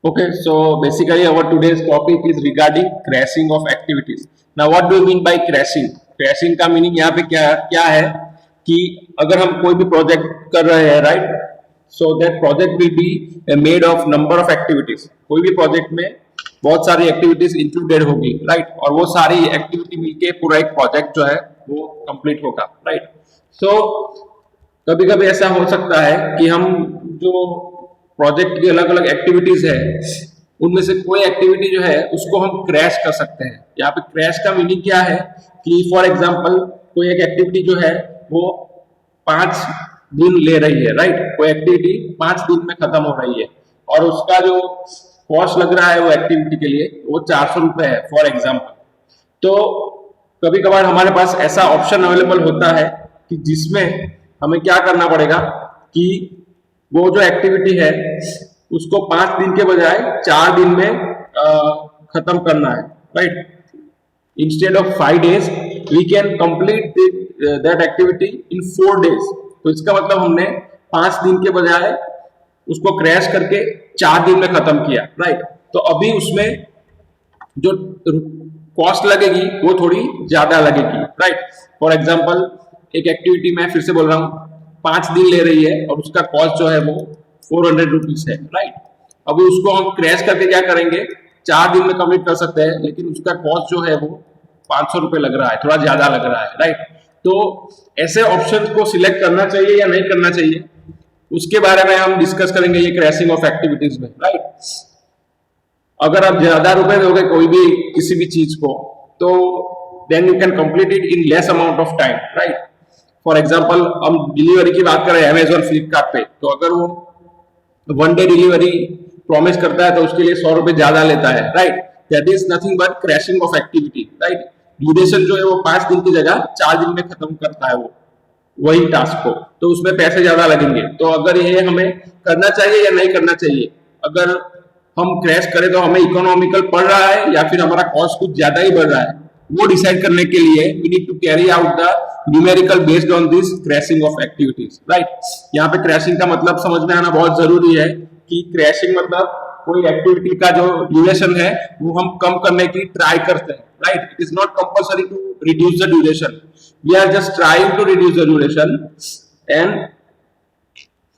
Okay, so basically our today's topic is regarding crashing of activities. Now what do you mean by crashing? Crashing का meaning यहाँ पे क्या क्या है कि अगर हम कोई भी प्रोजेक्ट कर रहे हैं, right, so that project will be made of number of activities. कोई भी प्रोजेक्ट में बहुत सारी एक्टिविटीज इंक्लूडेड होगी, राइट, और वो सारी एक्टिविटी मिलके पूरा एक प्रोजेक्ट जो है वो कंप्लीट होगा, राइट. सो कभी कभी ऐसा हो सकता है कि हम जो प्रोजेक्ट की अलग अलग एक्टिविटीज है उनमें से कोई एक्टिविटी जो है उसको हम क्रैश कर सकते हैं. यहाँ पे क्रैश का मीनिंग क्या है कि फॉर एग्जांपल कोई एक एक्टिविटी जो है वो 5 दिन ले रही है, राइट, कोई एक्टिविटी 5 दिन में खत्म हो रही है और उसका जो कॉस्ट लग रहा है वो एक्टिविटी के लिए वो 400 रुपए है फॉर एग्जाम्पल. तो कभी कभार हमारे पास ऐसा ऑप्शन अवेलेबल होता है कि जिसमें हमें क्या करना पड़ेगा कि वो जो एक्टिविटी है उसको 5 दिन के बजाय 4 दिन में खत्म करना है, right. Instead of 5 days we can complete that activity in 4 days. तो इसका मतलब हमने 5 दिन के बजाय उसको क्रैश करके 4 दिन में खत्म किया, राइट. तो अभी उसमें जो कॉस्ट लगेगी वो थोड़ी ज्यादा लगेगी, राइट. फॉर एग्जाम्पल एक एक्टिविटी मैं फिर से बोल रहा हूँ 5 दिन ले रही है और उसका कॉस्ट जो है वो 400 रुपीज है, राइट. अभी उसको हम क्रैश करके क्या करेंगे, 4 दिन में कंप्लीट कर सकते हैं, लेकिन उसका कॉस्ट जो है वो 500 रुपए लग रहा है, थोड़ा ज्यादा लग रहा है, राइट. तो ऐसे ऑप्शन को सिलेक्ट करना चाहिए या नहीं करना चाहिए उसके बारे में हम डिस्कस करेंगे ये क्रैशिंग ऑफ एक्टिविटीज में, राइट. अगर आप ज्यादा रुपए दोगे कोई भी किसी भी चीज को तो then you can complete it in less amount of time, right. For example हम डिलीवरी की बात करें अमेजोन फ्लिपकार्ट पे, तो अगर वो 1 डे डिलीवरी प्रॉमिस करता है तो उसके लिए 100 रुपए ज्यादा लेता है, right. That is nothing but crashing of activity, right. Duration जो है वो 5 दिन की जगह 4 दिन में खत्म करता है वो वही टास्क को, तो उसमें पैसे ज्यादा लगेंगे. तो अगर ये हमें करना चाहिए या नहीं करना चाहिए, अगर हम क्रैश करें तो हमें इकोनॉमिकल पड़ रहा है या फिर हमारा कॉस्ट कुछ ज्यादा ही बढ़ रहा है, वो डिसाइड करने के लिए we need to carry out the numerical based on this crashing of activities, right. यहाँ पे क्रैशिंग का मतलब समझ में आना बहुत जरूरी है कि क्रैशिंग मतलब कोई एक्टिविटी का जो ड्यूरेशन है वो हम कम करने की ट्राई करते हैं, right. It is not compulsory to reduce the duration, we are just trying to reduce the duration and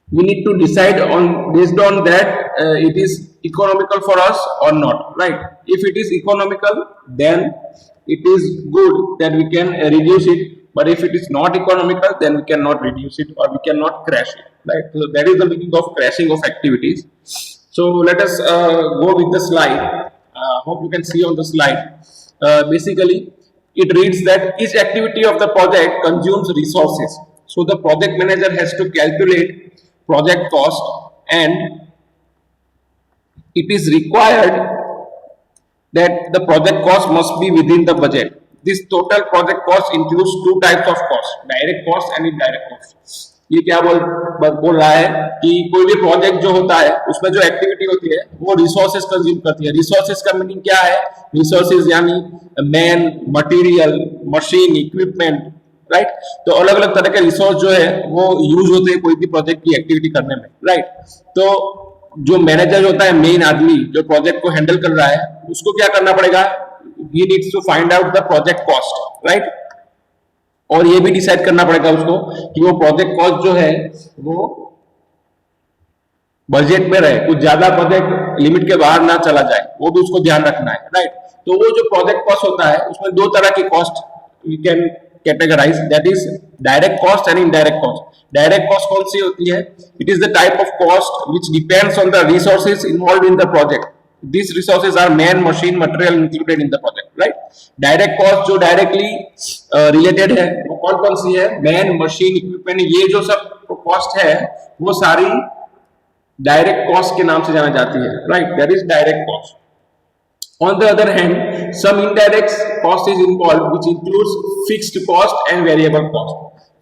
we need to decide on based on that it is economical for us or not, right. If it is economical then it is good that we can reduce it, but if it is not economical then we cannot reduce it or we cannot crash it, right. So that is the meaning of crashing of activities. So let us go with the slide. Hope you can see on the slide. Basically it reads that each activity of the project consumes resources, so the project manager has to calculate project cost and it is required that the project cost must be within the budget. This total project cost includes 2 types of cost, direct cost and indirect cost. ये क्या बोल रहा है कि कोई भी project जो होता है उसमें जो एक्टिविटी होती है वो रिसोर्सेज कंज्यूम करती है. रिसोर्सेज का मीनिंग क्या है, रिसोर्सेज यानी man, material, machine, equipment, right. तो अलग अलग तरह के रिसोर्स जो है वो यूज होते हैं कोई भी प्रोजेक्ट की एक्टिविटी करने में, राइट. तो जो मैनेजर होता है, मेन आदमी जो प्रोजेक्ट को हैंडल कर रहा है, उसको क्या करना पड़ेगा, he needs to find out the project cost, right. और ये भी डिसाइड करना पड़ेगा उसको कि वो प्रोजेक्ट कॉस्ट जो है वो बजट में रहे, कुछ ज्यादा प्रोजेक्ट लिमिट के बाहर ना चला जाए, वो भी उसको ध्यान रखना है, राइट. तो वो जो प्रोजेक्ट कॉस्ट होता है उसमें 2 तरह की cost we can categorize, that is direct cost and indirect cost. Direct cost कौन सी होती है, it is the type of cost which depends on the resources involved in the project. These resources are man, machine, material included in the project, right. Direct cost जो directly related है वो कौन कौन सी है, man, machine, equipment, ये जो सब cost है वो सारी direct cost के नाम से जाना जाती है, right. That is direct cost. On the other hand, some indirect cost is involved which includes fixed cost and variable cost.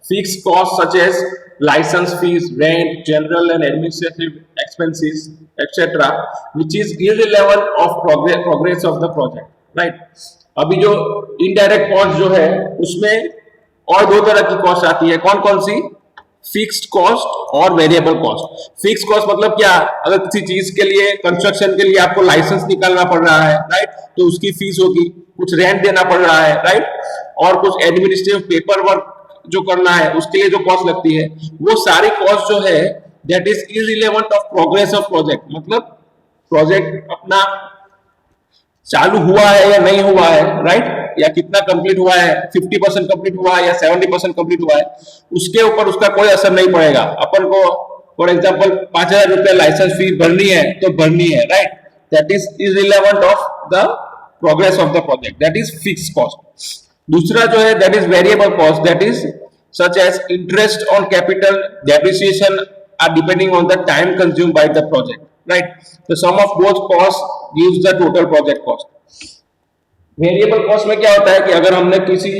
Fixed costs such as license fees, rent, general and administrative expenses, etc., which is irrelevant of progress of the project, right. अभी जो indirect cost जो है उसमें और 2 तरह की cost आती है, कौन कौन सी, फिक्स्ड कॉस्ट और वेरिएबल कॉस्ट। फिक्स कॉस्ट मतलब क्या, अगर किसी चीज के लिए कंस्ट्रक्शन के लिए आपको लाइसेंस निकालना पड़ रहा है, राइट, तो उसकी फीस होगी, कुछ रेंट देना पड़ रहा है, राइट, और कुछ एडमिनिस्ट्रेटिव पेपर वर्क जो करना है उसके लिए जो कॉस्ट लगती है, वो सारी कॉस्ट जो है that is irrelevant of progress of project, मतलब प्रोजेक्ट अपना चालू हुआ है या नहीं हुआ है, राइट, या कितना कंप्लीट हुआ है, 50% कंप्लीट हुआ है या 70% कंप्लीट हुआ है, उसके ऊपर उसका कोई असर नहीं पड़ेगा। अपन को फॉर एग्जांपल 5,000 रुपया लाइसेंस फी भरनी है तो भरनी है, right, that is irrelevant of the progress of the project, that is fixed cost. दूसरा जो है that is variable cost, that is such as interest on capital, depreciation or depending on the time consumed by the project, right? The sum of both costs gives the total project cost. Variable cost में क्या होता है कि अगर हमने किसी,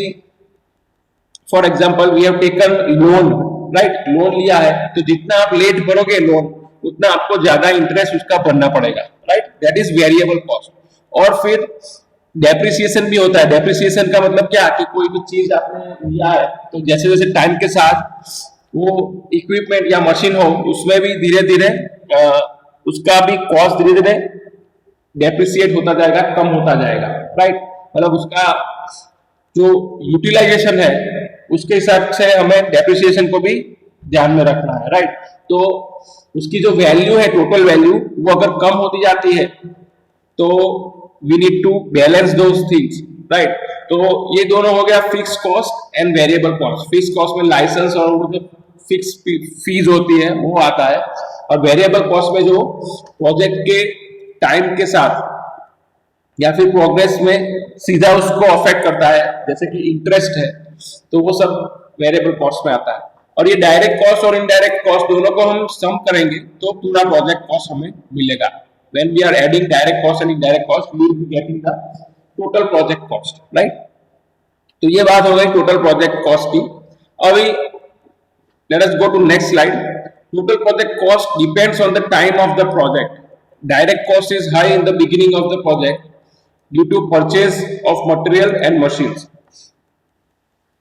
for example we have taken loan, right, loan लिया है, तो जितना आप लेट भरोगे लोन उतना आपको ज्यादा इंटरेस्ट उसका भरना पड़ेगा, right, that is variable cost. और फिर डेप्रिसिएशन भी होता है। डेप्रिसिएशन का मतलब क्या कि कोई भी चीज आपने लिया है तो जैसे जैसे टाइम के साथ वो इक्विपमेंट या मशीन हो उसमें भी धीरे धीरे उसका भी कॉस्ट धीरे धीरे डेप्रिसिएट होता जाएगा, कम होता जाएगा, राइट, मतलब उसका जो यूटिलाइजेशन है उसके हिसाब से हमें डेप्रिसिएशन को भी ध्यान में रखना है, राइट। तो उसकी जो वैल्यू है, टोटल वैल्यू, वो अगर कम होती जाती है तो we need to balance those things, right. तो ये दोनों हो गया fix cost and variable cost. Fix cost में लाइसेंस और वो जो फिक्स फीस होती है वो आता है, और वेरिएबल कॉस्ट में जो प्रोजेक्ट के टाइम के साथ या फिर प्रोग्रेस में सीधा उसको अफेक्ट करता है, जैसे कि इंटरेस्ट है, तो वो सब वेरिएबल कॉस्ट में आता है। और ये डायरेक्ट कॉस्ट और इनडायरेक्ट कॉस्ट दोनों को हम सम करेंगे तो पूरा प्रोजेक्ट कॉस्ट हमें मिलेगा। When we are adding direct cost and indirect cost, we will be getting the total project cost, right? तो ये बात हो गई टोटल प्रोजेक्ट कॉस्ट की। अभी let us go to next slide. Total project cost depends on the time of the project. Direct cost is high in the beginning of the project due to purchase of material and machines.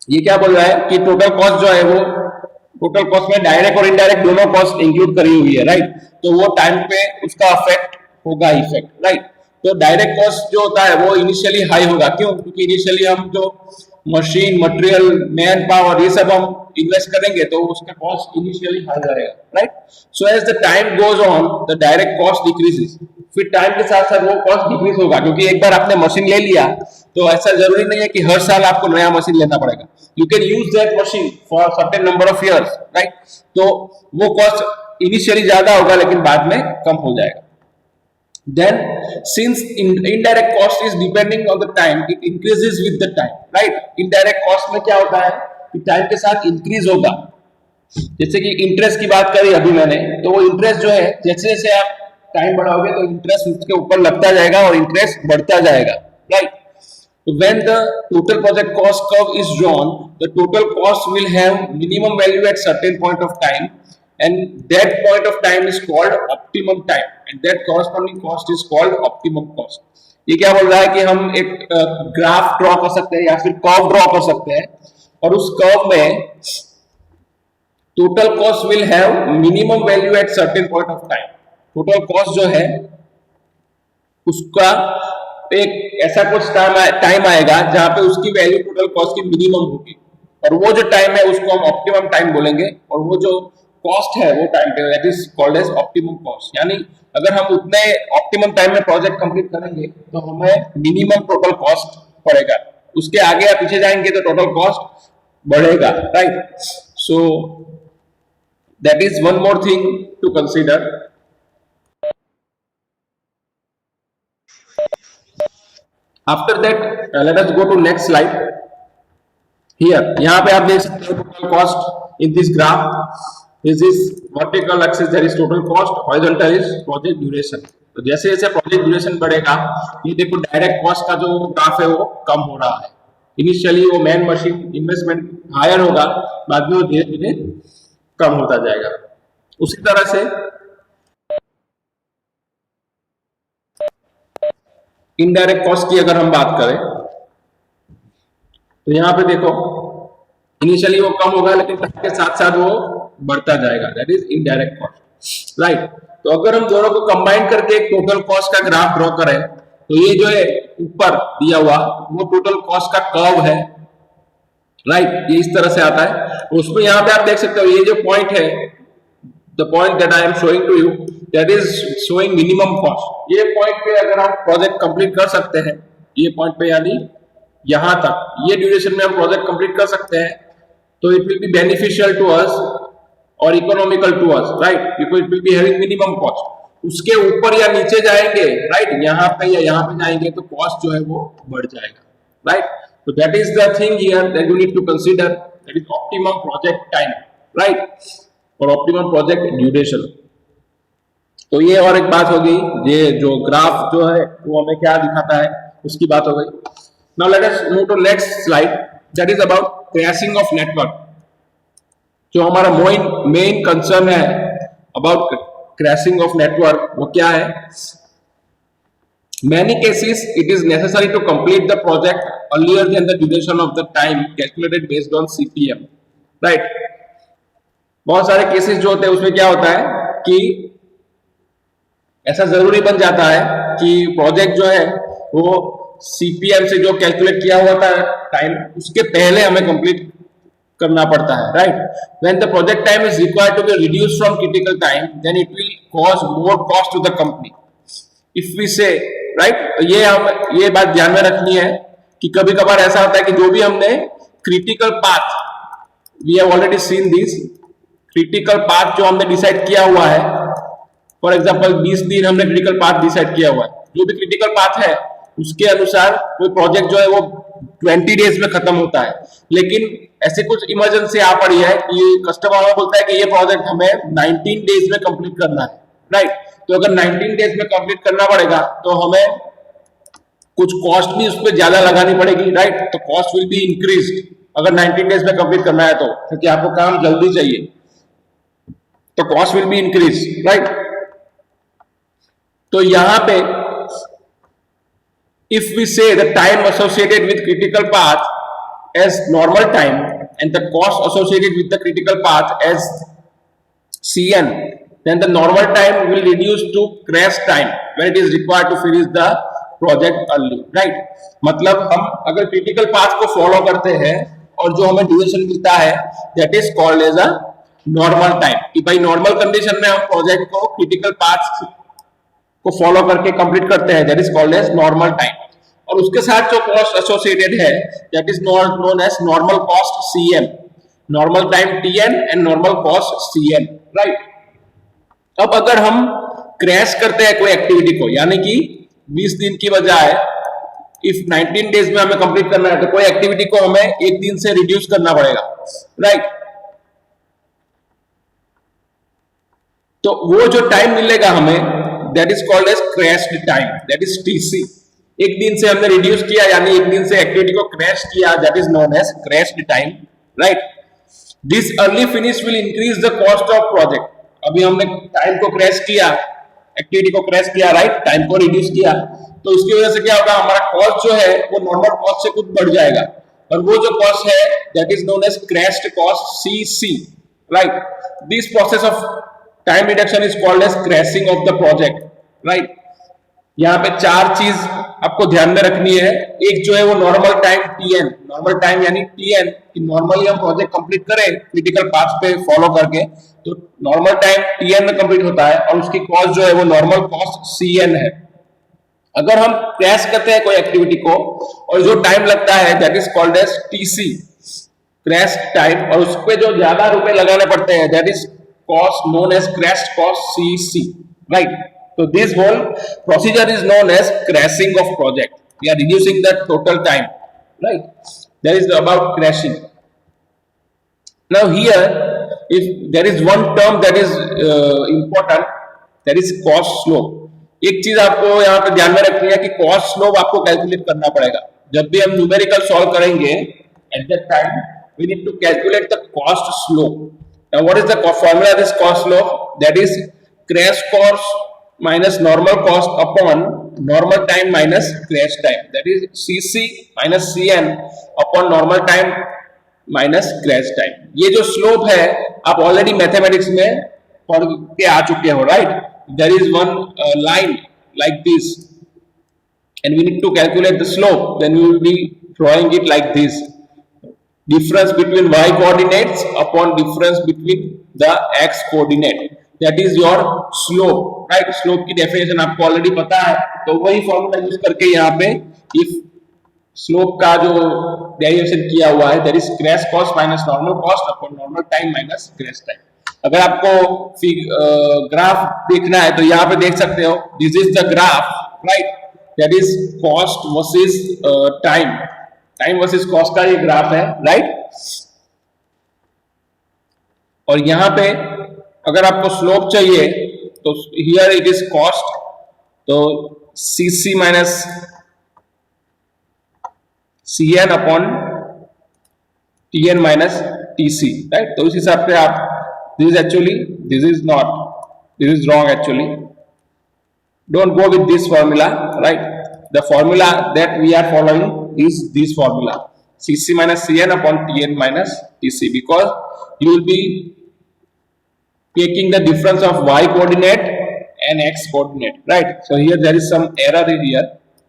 ये क्या बोल रहा है कि total cost जो है वो total cost में डायरेक्ट और इनडायरेक्ट दोनों कॉस्ट इंक्लूड करी हुई है, राइट। तो वो टाइम पे उसका अफेक्ट होगा, इफेक्ट, राइट। तो डायरेक्ट कॉस्ट जो होता है वो इनिशियली हाई होगा, क्यों? क्योंकि इनिशियली हम जो मशीन, मटेरियल, मैन पावर ये सब हम इन्वेस्ट करेंगे तो उसका कॉस्ट इनिशियली हाई रहेगा, right. So as the time goes on the direct cost decreases. फिर टाइम के साथ साथ वो कॉस्ट डिक्रीज होगा, क्योंकि एक बार आपने मशीन ले लिया तो ऐसा जरूरी नहीं है कि हर साल आपको नया मशीन लेना पड़ेगा। You can use that machine for certain number of years, right. तो वो कॉस्ट इनिशियली ज्यादा होगा लेकिन बाद में कम हो जाएगा। Then, since indirect cost is depending on the time, it increases with the time, right? Indirect cost में क्या होता है कि टाइम के साथ इंक्रीज होगा। जैसे कि इंटरेस्ट की बात करी अभी मैंने, तो वो इंटरेस्ट जो है जैसे जैसे आप टाइम बढ़ाओगे तो इंटरेस्ट उसके ऊपर लगता जाएगा और इंटरेस्ट बढ़ता जाएगा, right. When the total project cost curve is drawn, the total cost will have minimum value at certain point of time, and that point of time is called optimum time, and that corresponding cost is called optimum cost. ये क्या बोल रहा है कि हम एक graph draw कर सकते हैं या फिर कर्व ड्रॉ कर सकते हैं, और उस कर्व में total cost will have minimum value at certain point of time. Total cost जो है उसका एक ऐसा कुछ टाइम आएगा जहां पे उसकी वैल्यू टोटल कॉस्ट की मिनिमम होगी, और वो जो टाइम है उसको हम ऑप्टिमम टाइम बोलेंगे, और वो जो कॉस्ट है वो टाइम पे that is called as optimum cost. यानी अगर हम उतने ऑप्टिमम टाइम में प्रोजेक्ट कंप्लीट करेंगे तो हमें मिनिमम टोटल कॉस्ट पड़ेगा, उसके आगे या पीछे जाएंगे तो टोटल कॉस्ट बढ़ेगा, right. So that is one more thing to consider. After that, let us go to next slide. Here, यहाँ पे आप देख सकते हो total cost in this graph. This is vertical axis, there is total cost. Horizontal is project duration. तो जैसे जैसे project duration बढ़ेगा, ये देखो डायरेक्ट कॉस्ट का जो ग्राफ है वो कम हो रहा है। इनिशियली वो मैन मशीन इन्वेस्टमेंट हायर होगा, बाद में वो धीरे धीरे कम होता जाएगा। उसी तरह से इनडायरेक्ट कॉस्ट की अगर हम बात करें तो यहां पे देखो इनिशियली वो कम होगा लेकिन टाइम के साथ साथ वो बढ़ता जाएगा, that is indirect cost, right. तो अगर हम दोनों को कंबाइन करके एक टोटल कॉस्ट का ग्राफ ड्रॉ करें, तो ये जो है ऊपर दिया हुआ वो टोटल कॉस्ट का कर्व है, राइट। ये इस तरह से आता है। उसमें यहाँ पे आप देख सकते हो ये जो पॉइंट है, the point that I am showing to you, that is showing minimum cost. ये पॉइंट पे अगर हम प्रोजेक्ट कंप्लीट कर सकते हैं, ये पॉइंट पे यानी यहां तक ये ड्यूरेशन में हम प्रोजेक्ट कंप्लीट कर सकते हैं, तो it will be beneficial to us और economical to us, right, because it will be having minimum cost. उसके ऊपर या नीचे जाएंगे, राइट, यहाँ पे या यहाँ पे जाएंगे तो कॉस्ट जो है वो बढ़ जाएगा, right. So that is the thing here that you need to consider, that is optimum project time, right, और optimum project duration। तो ये और एक बात हो गई, ये जो ग्राफ जो है वो हमें क्या दिखाता है उसकी बात हो गई। Now let us move to next slide, that is about crashing of network। जो हमारा मेन कंसर्न है about crashing of network वो क्या है? Many cases it is necessary to complete the project earlier than the duration of the time calculated based on CPM, right। बहुत सारे cases जो होते हैं उसमें क्या होता है कि ऐसा जरूरी बन जाता है कि प्रोजेक्ट जो है वो सीपीएम से जो कैलकुलेट किया हुआ था टाइम, उसके पहले हमें कंप्लीट करना पड़ता है, right. When the project time is required to be reduced from critical time, then it will cause more cost to the company. If we say, right, ये बात ध्यान में रखनी है कि कभी कभार ऐसा होता है कि जो भी हमने critical path, we have already seen this, critical path जो हमने डिसाइड किया हुआ है, फॉर एग्जांपल 20 दिन हमने क्रिटिकल पाथ डिसाइड किया हुआ है, जो भी क्रिटिकल पाथ है उसके अनुसार कोई प्रोजेक्ट जो है वो 20 डेज में खत्म होता है। लेकिन ऐसे कुछ इमरजेंसी आ पड़ी है कि कस्टमर हमें बोलता है कि ये प्रोजेक्ट हमें 19 डेज में कंप्लीट करना है, राइट। तो अगर 19 डेज में कंप्लीट करना पड़ेगा तो हमें कुछ कॉस्ट भी उस पर ज्यादा लगानी पड़ेगी, राइट। तो कॉस्ट विल बी इंक्रीज्ड अगर 19 डेज में कंप्लीट करना है तो, क्योंकि आपको काम जल्दी चाहिए, तो cost will be increase, right. तो यहां पे if we say the time associated with critical path as normal time and the cost associated with the critical path as Cn, then the normal time will reduce to crash time when it is required to finish the project early, right। मतलब हम अगर critical path को follow करते हैं और जो हमें duration मिलता है that is called as a normal time, कि भाई normal condition में हम project को critical path को फॉलो करके कंप्लीट करते हैं, that is called as normal time. और उसके साथ जो कॉस्ट एसोसिएटेड है that is known as normal cost CM, normal time TN and normal cost CN, right. अब अगर हम क्रैश करते हैं कोई एक्टिविटी को, यानी कि 20 दिन की बजाय इफ 19 डेज में हमें कंप्लीट करना है तो कोई एक्टिविटी को हमें एक दिन से रिड्यूस करना पड़ेगा, राइट। तो वो जो टाइम मिलेगा हमें that is called as crashed time, that is TC। एक दिन से हमने रिड्यूस किया यानी एक दिन से एक्टिविटी को क्रैश किया, that is known as crashed time, right। This early finish will increase the cost of project। अभी हमने टाइम को क्रैश किया, एक्टिविटी को क्रैश किया, राइट, टाइम को रिड्यूस किया, तो उसकी वजह से क्या होगा, हमारा कॉस्ट जो है वो नॉर्मल कॉस्ट से कुछ बढ़ जाएगा, और वो जो कॉस्ट है that is known as crashed cost CC, right। This process of time reduction is called as crashing of the project, right। यहाँ पे चार चीज आपको ध्यान में रखनी है। एक जो है वो normal time TN, normal time यानी टीएन कि नॉर्मली हम प्रोजेक्ट कंप्लीट करें क्रिटिकल पाथ पे फॉलो करके, तो नॉर्मल टाइम टीएन में कंप्लीट होता है और उसकी कॉस्ट जो है वो नॉर्मल कॉस्ट सीएन है। अगर हम क्रैश करते हैं कोई एक्टिविटी को और जो टाइम लगता है that is called as TC, crash time, और उस पे जो ज्यादा रुपए लगाने पड़ते हैं that is cost known as crash cost CC, right। So this whole procedure is known as crashing of project, we are reducing the total time, right। That is about crashing। Now here if there is one term that is important, that is cost slope। एक चीज आपको यहाँ पे ध्यान में रखनी है कि cost slope आपको कैलकुलेट करना पड़ेगा जब भी हम न्यूमेरिकल सॉल्व करेंगे। at that time we need to calculate the cost slope। Now what is the formula of this cost slope? That is crash cost minus normal cost upon normal time minus crash time, that is CC minus CN upon normal time minus crash time. ये जो slope है आप already mathematics में पढ़ के आ चुके हो, right? There is one line like this and we need to calculate the slope, then we will be drawing it like this: difference between y coordinates upon difference between the x coordinate, that is your slope, right? slope की definition आपको already पता है, तो वही formula use करके यहाँ पे if slope का जो derivation किया हुआ है, that is crash cost minus normal cost upon normal time minus crash time। अगर आपको ग्राफ देखना है तो यहाँ पे देख सकते हो, this is the graph, right? That is cost versus time, time versus cost का ये ग्राफ है, राइट? और यहाँ पे अगर आपको स्लोप चाहिए तो हियर इट इज कॉस्ट, तो CC minus CN upon TN minus TC, right? तो इस हिसाब से आप this is not, this is wrong actually, don't go with this formula, right? The formula that we are following is this formula, cc minus cn upon tn minus tc, because you will be taking the difference of y coordinate and x coordinate, right? So here there is some error here,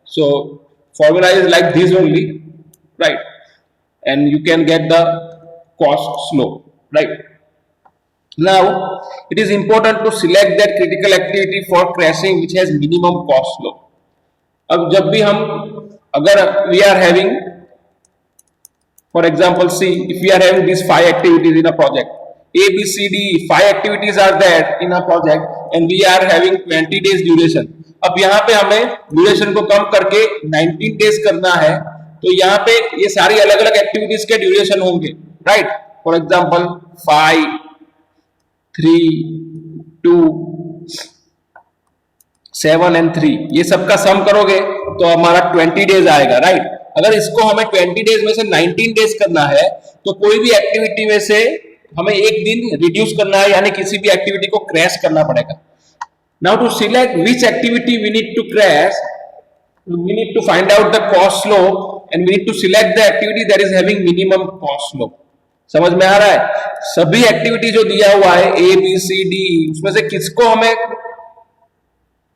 so formula is like this only, right? And you can get the cost slope, right? Now it is important to select that critical activity for crashing which has minimum cost slope। अब जब भी हम अगर we are having, for example, see if we are having these 5 activities in a project, A B C D, 5 activities are there in a project and we are having 20 days duration। अब यहाँ पे हमें duration को कम करके 19 days करना है, तो यहाँ पे ये सारी अलग अलग एक्टिविटीज के ड्यूरेशन होंगे, राइट? फॉर एग्जाम्पल 5 3 2 7 एंड 3, ये सबका सम करोगे तो हमारा 20 डेज आएगा, राइट? अगर इसको हमें 20 डेज में से 19 डेज करना है तो कोई भी एक्टिविटी में से हमें एक दिन रिड्यूस करना है, यानी किसी भी एक्टिविटी को क्रैश करना पड़ेगा। Now to select which activity we need to crash, we need to find out the cost slope and we need to select the activity that is having minimum cost slope। समझ में आ रहा है? सभी activity जो दिया हुआ है A B C D, उसमें से किसको हमें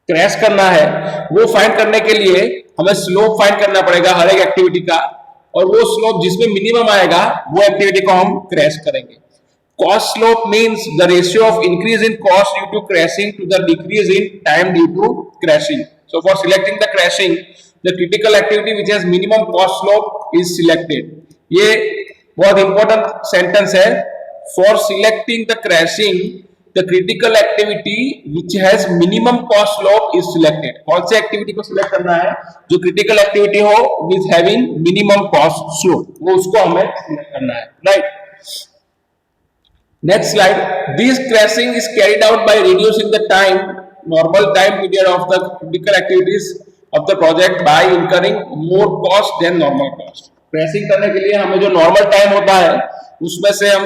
क्रैश करना है वो फाइंड करने के लिए हमें स्लोप फाइंड करना पड़ेगा हर एक एक्टिविटी का, और वो स्लोप जिसमें मिनिमम आएगा वो एक्टिविटी को हम क्रैश करेंगे। Cost slope means the ratio of increase in cost due to crashing to the decrease in time due to crashing. So for selecting the crashing, the critical activity which has minimum cost slope is selected। ये बहुत important sentence है। For selecting the crashing, the critical activity which has minimum cost slope is selected। कौन से activity को select करना है? जो critical activity हो with having minimum cost slope, वो उसको हमें सिलेक्ट करना है, right? Next slide। This crashing is carried out by reducing the normal time period of the critical activities of the project by incurring more cost than normal cost। Crashing करने के लिए हमें जो नॉर्मल टाइम होता है उसमें से हम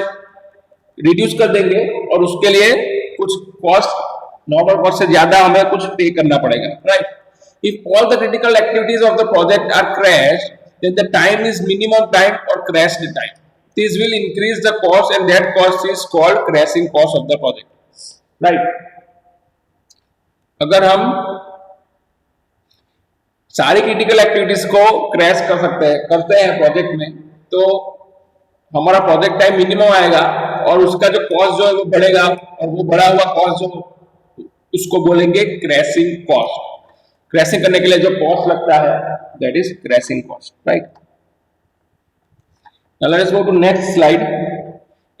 रिड्यूस कर देंगे और उसके लिए कुछ कॉस्ट, नॉर्मल कॉस्ट से ज्यादा हमें कुछ पे करना पड़ेगा, right? If all the critical activities of the project are crashed, then the time is minimum time और crashed time. This will increase the cost and that cost is called crashing cost of the project, right? अगर हम सारी critical activities को crash करते हैं project में, तो हमारा प्रोजेक्ट टाइम मिनिमम आएगा और उसका जो कॉस्ट जो है वो बढ़ेगा, और वो बढ़ा हुआ कॉस्ट जो उसको बोलेंगे क्रैशिंग कॉस्ट। क्रैशिंग करने के लिए जो कॉस्ट लगता है that is crashing cost, right? Now let us go to next slide।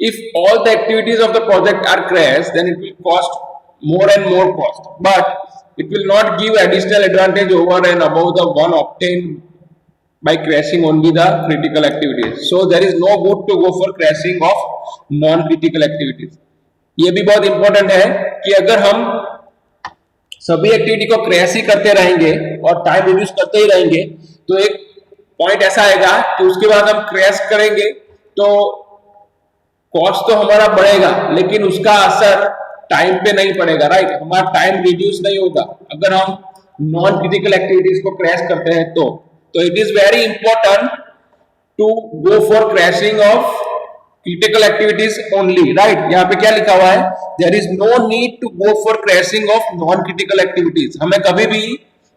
If all the activities of the project are crashed, then it will cost more and more cost, but it will not give additional advantage over and above the one obtained by crashing only the critical activities। So there is no good to go for crashing of non-critical activities। ये भी बहुत important है कि अगर हम सभी activity को crash ही करते रहेंगे और टाइम रिड्यूस करते ही रहेंगे तो एक पॉइंट ऐसा आएगा कि उसके बाद हम क्रैश करेंगे तो कॉस्ट तो हमारा बढ़ेगा लेकिन उसका असर टाइम पे नहीं पड़ेगा, राइट? हमारा टाइम रिड्यूस नहीं होगा अगर हम नॉन क्रिटिकल एक्टिविटीज को क्रैश करते हैं तो it is very important to go for crashing of critical activities only, right? यहाँ पे क्या लिखा हुआ है? There is no need to go for crashing of non-critical activities. हमें कभी भी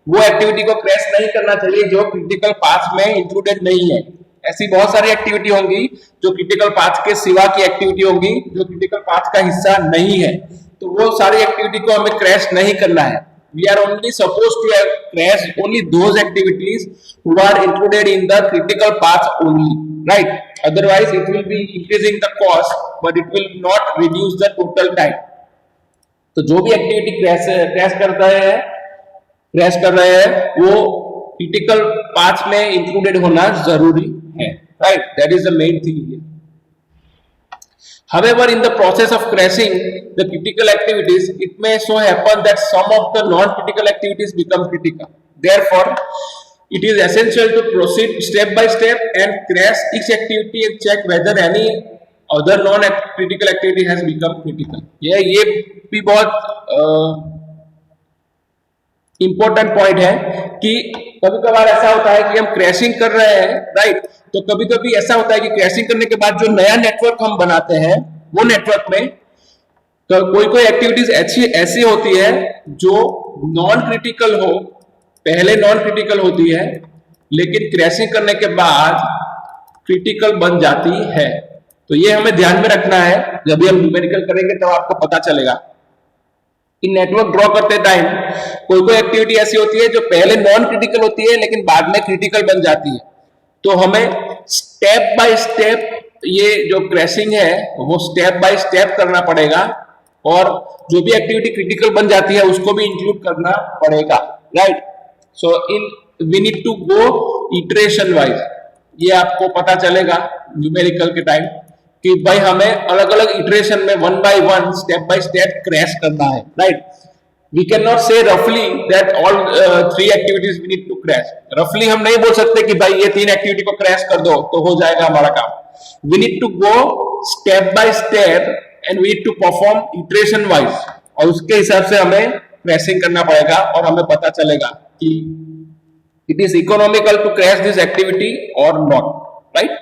वो एक्टिविटी को क्रैश नहीं करना चाहिए जो क्रिटिकल पाथ में इंक्लूडेड नहीं है। ऐसी बहुत सारी एक्टिविटी होंगी जो क्रिटिकल पाथ के सिवा की एक्टिविटी होंगी जो क्रिटिकल पाथ का हिस्सा नहीं है, तो वो सारी एक्टिविटी को हमें क्रैश नहीं करना है। We are only supposed to have crash only those activities who are included in the critical path only, right? Otherwise it will be increasing the cost but it will not reduce the total time. तो जो भी activity crash कर रहे हैं वो critical path में included होना जरूरी है, right? That is the main thing here. However, in the process of crashing the critical activities, it may so happen that some of the non-critical activities become critical. Therefore, it is essential to proceed step by step and crash each activity and check whether any other non-critical activity has become critical. ये भी बहुत important point है कि कभी कभार ऐसा होता है कि हम क्रैशिंग कर रहे हैं, राइट? तो कभी कभी ऐसा होता है कि क्रैशिंग करने के बाद जो नया नेटवर्क हम बनाते हैं वो नेटवर्क में तो कोई एक्टिविटीज ऐसी होती है जो नॉन क्रिटिकल हो, पहले नॉन क्रिटिकल होती है लेकिन क्रैशिंग करने के बाद क्रिटिकल बन जाती है। तो ये हमें ध्यान में रखना है, जब भी हम न्यूमेरिकल करेंगे तब आपको पता चलेगा कि नेटवर्क ड्रॉ करते टाइम कोई एक्टिविटी ऐसी होती है जो पहले नॉन क्रिटिकल होती है लेकिन बाद में क्रिटिकल बन जाती है। तो हमें स्टेप बाय स्टेप ये जो क्रैशिंग है वो स्टेप बाय स्टेप करना पड़ेगा और जो भी एक्टिविटी क्रिटिकल बन जाती है उसको भी इंक्लूड करना पड़ेगा, right? So we need to go iteration wise. ये आपको पता चलेगा न्यूमेरिकल के टाइम कि भाई हमें अलग अलग इटरेशन में one by one step by step crash करना है, right? We cannot say roughly that all three activities we need to crash. Roughly हम नहीं बोल सकते कि भाई ये तीन एक्टिविटी को क्रैश कर दो तो हो जाएगा हमारा काम। We need to go step by step and we need to perform iteration wise और उसके हिसाब से हमें क्रैशिंग करना पड़ेगा और हमें पता चलेगा कि it is economical to crash this activity or not, right?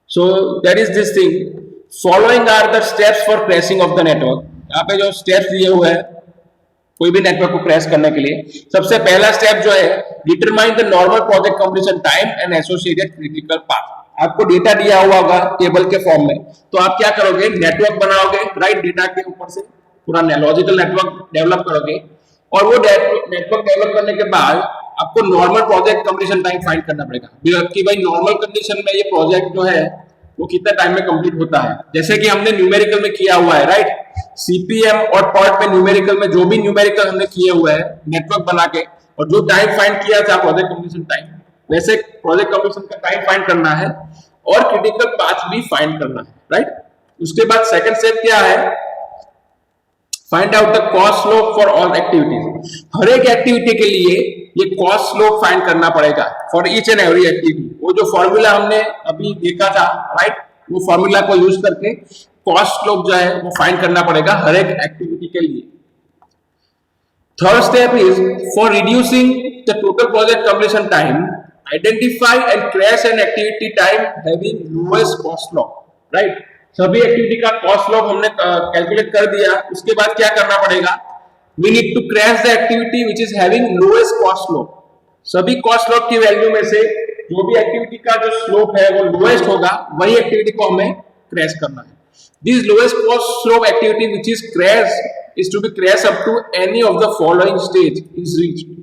So that is this thing. Following are the steps for crashing of the network. यहाँ पे जो steps दिए हुए हैं कोई भी नेटवर्क को क्रैश करने के लिए, सबसे पहला स्टेप जो है determine the normal project completion time and associated critical path. आपको डेटा दिया हुआ होगा टेबल के फॉर्म में, तो आप क्या करोगे, नेटवर्क बनाओगे, राइट? डेटा के ऊपर से पूरा लॉजिकल नेटवर्क डेवलप करोगे और वो नेटवर्क डेवलप करने के बाद आपको normal project completion time find करना पड़ेगा कि भाई नॉर्मल कंडीशन में ये प्रोजेक्ट जो है वो कितना टाइम में कंप्लीट होता है, जैसे कि हमने न्यूमेरिकल में किया हुआ है, राइट? सीपीएम और पर्ट में न्यूमेरिकल में जो भी न्यूमेरिकल हमने किए हुए हैं नेटवर्क बना के और जो टाइम फाइंड किया था प्रोजेक्ट कंप्लीशन टाइम, वैसे प्रोजेक्ट कंप्लीशन का टाइम फाइंड करना है और क्रिटिकल पाथ भी फाइंड करना है, राइट? उसके बाद सेकंड स्टेप क्या है, find out the cost slope for all activities. हर एक एक्टिविटी के लिए ये कॉस्ट स्लोप फाइंड करना पड़ेगा for each and every activity. वो जो फॉर्मूला हमने अभी देखा था, राइट? वो फॉर्मूला को यूज करके कॉस्ट स्लोप जो है वो फाइंड करना पड़ेगा हर एक एक्टिविटी के लिए। Third step is for reducing the total project completion time, identify and crash an activity time having lowest cost slope, right? सभी एक्टिविटी का कॉस्ट स्लोप हमने कैलकुलेट कर दिया, उसके बाद क्या करना पड़ेगा, we need to crash the activity which is having lowest cost slope। सभी कॉस्ट स्लोप की वैल्यू में से जो भी एक्टिविटी का जो स्लोप है वो लोएस्ट होगा वही एक्टिविटी को हमें क्रैश करना है। This lowest cost slope activity which is crash is to be crash up to any of the following stage is reached।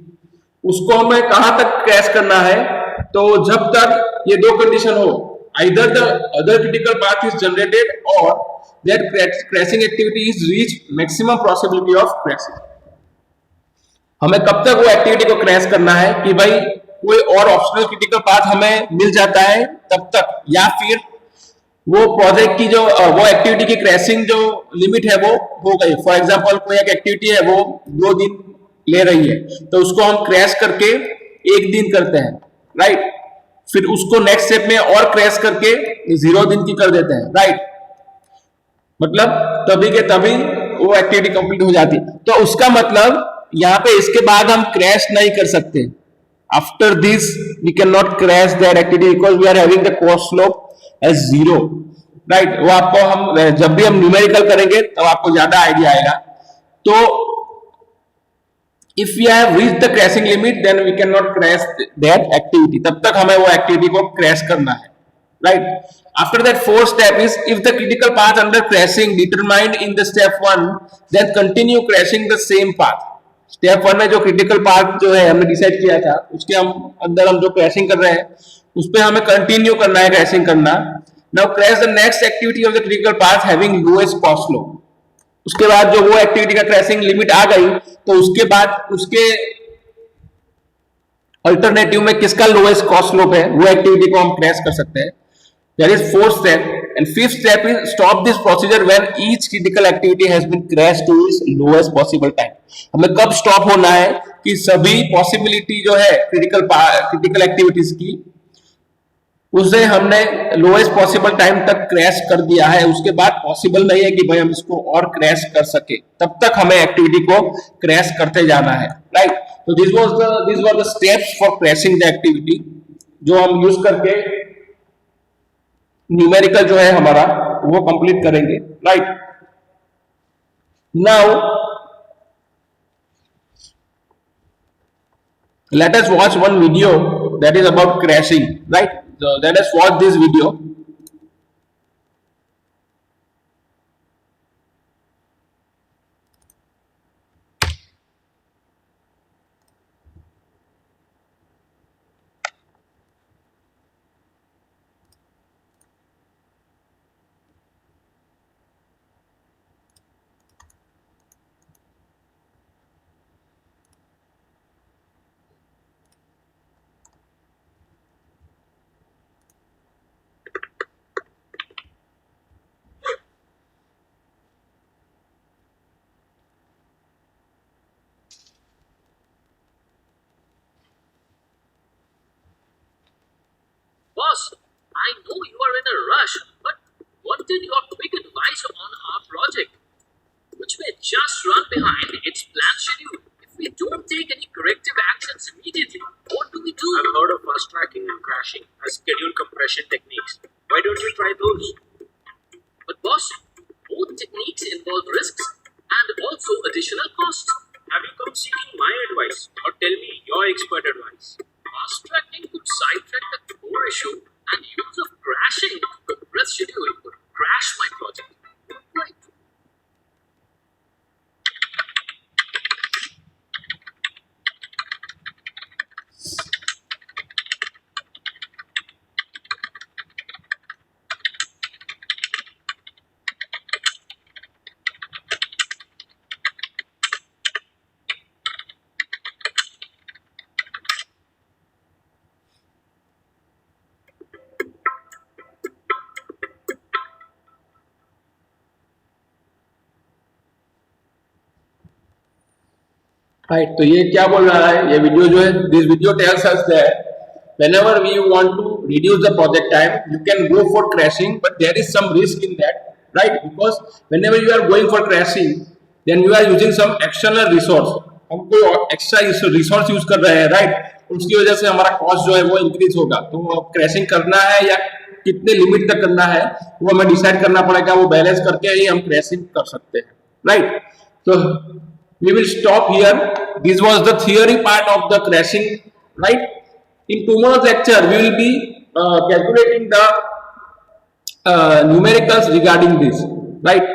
उसको हमें कहां तक क्रैश करना है, तो जब तक ये दो कंडीशन हो, either the other critical path is generated or that crashing activity is reached maximum possibility of crashing। हमें कब तक वो एक्टिविटी को क्रैश करना है कि भाई कोई और ऑप्शनल क्रिटिकल पाथ हमें मिल जाता है तब तक, या फिर वो प्रोजेक्ट की जो वो एक्टिविटी की क्रैशिंग जो लिमिट है वो हो गई। फॉर एग्जांपल कोई एक एक्टिविटी है वो 2 दिन ले रही है तो उसको हम क्रैश करके 1 दिन करते हैं, राइट? फिर उसको नेक्स्ट स्टेप में और क्रैश करके 0 दिन की कर देते हैं, राइट? मतलब तभी के तभी वो एक्टिविटी कंप्लीट हो जाती है। तो उसका मतलब यहाँ पे इसके बाद हम क्रैश नहीं कर सकते। After this we can not crash that activity because we are having the cost slope as 0, right वो आपको हम जब भी हम न्यूमेरिकल करेंगे तब आपको ज्यादा आइडिया आएगा। तो if we have reach the crashing limit then we can not crash that activity, तब तक हमें वो एक्टिविटी को क्रैश करना है, right. After that fourth step is if the critical path under crashing determined in the step 1 then continue crashing the same path. Step 1 में जो critical path जो है हमने डिसाइड किया था उसके अंदर हम जो क्रैशिंग कर रहे हैं उस पर हमें कंटिन्यू करना है, क्रैशिंग करना। Now crash the next activity of the critical path having lowest cost low. उसके बाद जो वो एक्टिविटी का क्रैशिंग लिमिट आ गई तो उसके बाद उसके अल्टरनेटिव में किसका लोएस्ट कॉस्ट स्लोप है वो एक्टिविटी को हम क्रैश कर सकते हैं। That is fourth step. And fifth step is stop this procedure when each critical activity has been crash to its lowest possible time. हमें कब स्टॉप होना है कि सभी पॉसिबिलिटी जो है क्रिटिकल एक्टिविटीज की उसे हमने लोएस्ट पॉसिबल टाइम तक क्रैश कर दिया है, उसके बाद पॉसिबल नहीं है कि भाई हम इसको और क्रैश कर सके, तब तक हमें एक्टिविटी को क्रैश करते जाना है, राइट। तो this were the steps for crashing the activity जो हम यूज करके न्यूमेरिकल जो है हमारा वो कंप्लीट करेंगे, right. Now let us watch one video that is about crashing, right? So let us watch this video. Boss, I know you are in a rush, but wanted your quick advice on our project, which may just run behind its planned schedule. If we don't take any corrective actions immediately, what do we do? I've heard of fast tracking and crashing as schedule compression techniques. Why don't you try those? But boss, both techniques involve risks and also additional costs. Have you come seeking my advice or tell me your expert advice? Fast tracking could sidetrack the core issue, and use of crashing to compress schedule could crash my project. Right. Right, तो ये क्या बोल रहा है ये video जो है, this video tells us that whenever we want to reduce the project time you can go for crashing, but there is some risk in that, right? Because whenever you are going for crashing then you are using some external resource, हम कोई extra resource use कर रहे हैं, right? उसकी वजह से हमारा cost जो है वो इंक्रीज होगा। तो क्रैशिंग करना है या कितने लिमिट तक करना है वो हमें डिसाइड करना पड़ेगा, वो बैलेंस करके ही हम क्रैशिंग कर सकते हैं, राइट? तो we will stop here. This was the theory part of the crashing, right? In tomorrow's lecture we will be calculating the numericals regarding this, right?